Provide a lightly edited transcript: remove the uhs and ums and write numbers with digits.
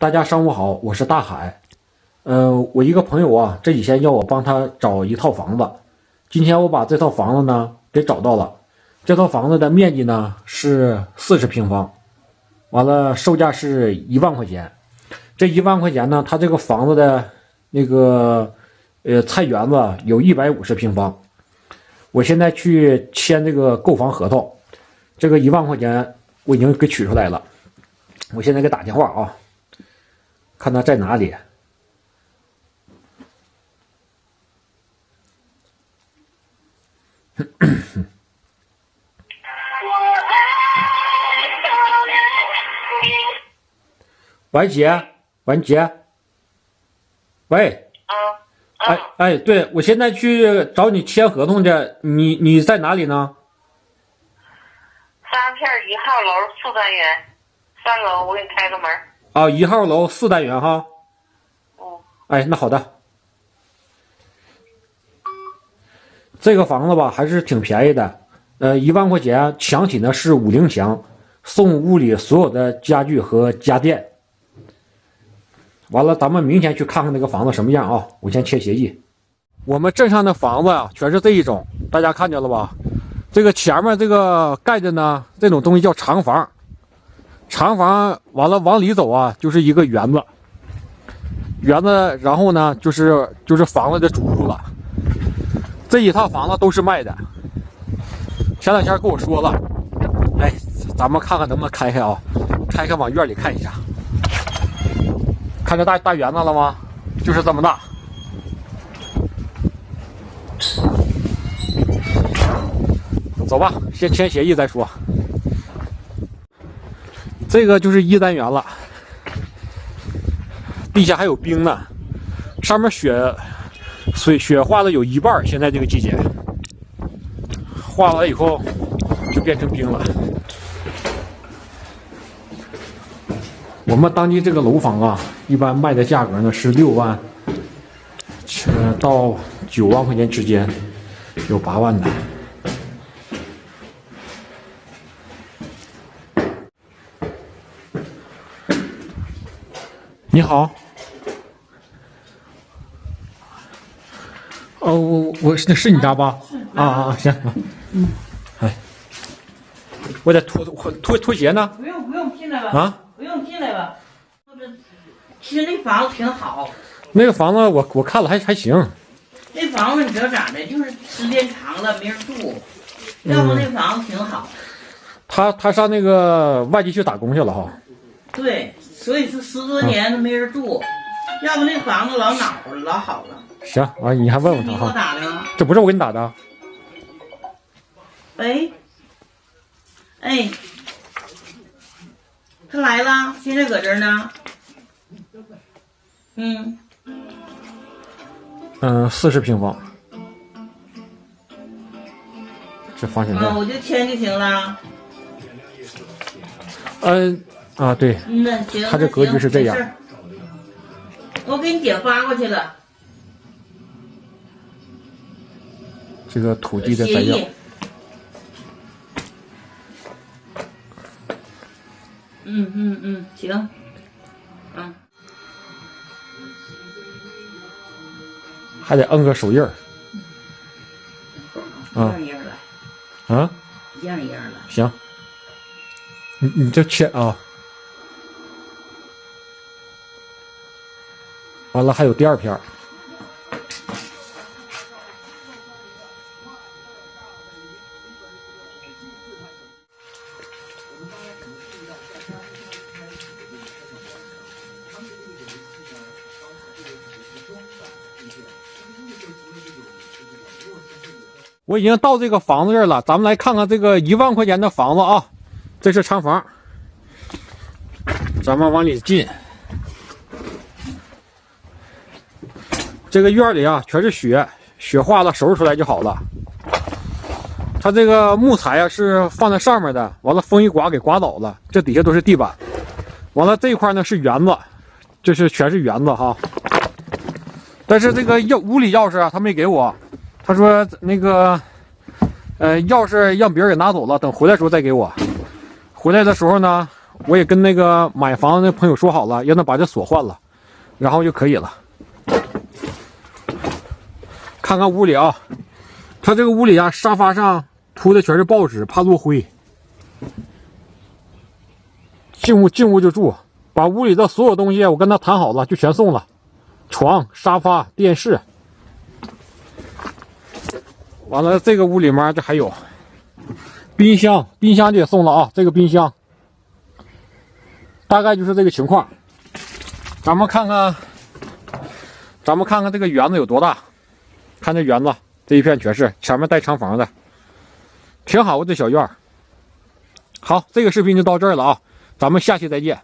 大家上午好，我是大海。我一个朋友啊，这几天要我帮他找一套房子。今天我把这套房子呢给找到了。这套房子的面积呢是40平方，完了售价是1万块钱。这1万块钱呢，他这个房子的那个菜园子有150平方。我现在去签这个购房合同，这个1万块钱我已经给取出来了。我现在给打电话啊，看他在哪里。喂，姐，喂，对，我现在去找你签合同去，你在哪里呢？沙片1号楼4单元，3楼，我给你开个门。啊，1号楼4单元哈。那好的。这个房子吧还是挺便宜的，1万块钱，墙体呢是50墙，送屋里所有的家具和家电。完了，咱们明天去看看那个房子什么样啊！我先签协议。我们镇上的房子啊，全是这一种，大家看见了吧？这个前面这个盖的呢，这种东西叫长房。长房完了往里走啊，就是一个园子，然后呢就是房子的主屋了。这一套房子都是卖的。前两天跟我说了，咱们看看能不能开开啊，开开往院里看一下。看这大园子了吗？就是这么大。走吧，先签协议再说。这个就是1单元了，地下还有冰呢，上面雪化了有一半，现在这个季节化了以后就变成冰了。我们当地这个楼房啊，一般卖的价格呢是6万到9万块钱之间，有8万的。你好。我是你家吧？行。我得脱鞋呢。不用进来吧。不用进来吧。其实那房子挺好。那个房子我看了还行。那房子你知道咋的？就是时间长了没人住，要不那房子挺好。他上那个外地去打工去了哈。对，所以是10多年都没人住，要不那房子老好了。行，你还问问他哈。你给我打的吗？这不是我给你打的。喂，他来了，现在搁这儿呢。40平方。这房产证。我就签就行了。对。行。他这格局是这样。我给你姐发过去了。这个土地的摘要。行。还得摁个手印儿。一样了。一样了。行。你就签啊。完了还有第2篇。我已经到这个房子这儿了，咱们来看看这个1万块钱的房子啊。这是长房，咱们往里进。这个院里啊全是雪化了，收拾出来就好了。它这个木材啊是放在上面的，完了风一刮给刮倒了，这底下都是地板。完了这一块呢是园子，这是全是园子哈。但是这个屋里钥匙啊他没给我。他说那个钥匙让别人给拿走了，等回来的时候再给我。回来的时候呢，我也跟那个买房的朋友说好了，让他把这锁换了，然后就可以了。看看屋里啊，他这个屋里啊，沙发上铺的全是报纸，怕落灰。进屋就住，把屋里的所有东西我跟他谈好了，就全送了，床、沙发、电视。完了，这个屋里面这还有冰箱，冰箱就也送了啊，这个冰箱。大概就是这个情况。咱们看看这个园子有多大，看这园子，这一片全是，前面带厂房的，挺好的这小院儿。好，这个视频就到这儿了啊，咱们下期再见。